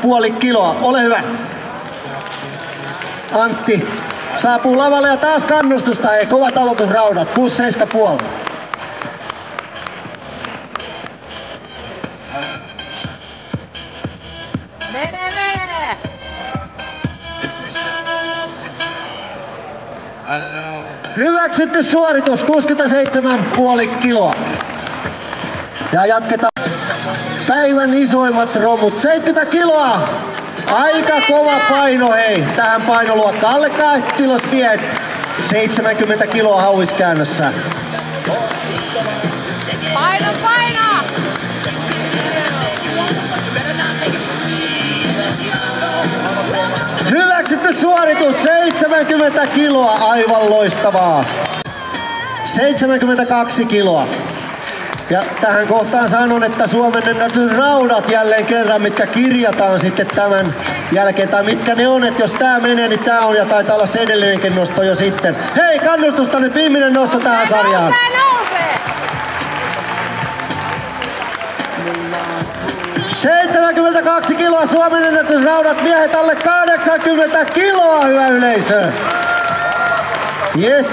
puoli kiloa. Ole hyvä. Antti saapuu lavalle ja taas kannustusta. Hei, kovat aloitusraudat. 6-7,5. Hyväksytty suoritus, 67,5 kiloa. Ja jatketaan. Päivän isoimmat romut, 70 kiloa. Aika kova paino, hei. Tähän painoluokkaan. Alle 80 kilot miehet. 70 kiloa hauiskäännössä. Paino, paino! Hyväksytty suoritus, 70 kiloa, aivan loistavaa. 72 kiloa. Ja tähän kohtaan sanon, että Suomen ennätysraudat jälleen kerran, mitkä kirjataan sitten tämän jälkeen, tai mitkä ne on, että jos tää menee, niin tää on, ja taitaa olla se edellinenkin nosto jo sitten. Hei, kannustusta nyt, viimeinen nosto tähän sarjaan. Nousee! 72 kiloa Suomen ennätysraudat, miehet alle 80 kiloa, hyvä yleisö. Yes.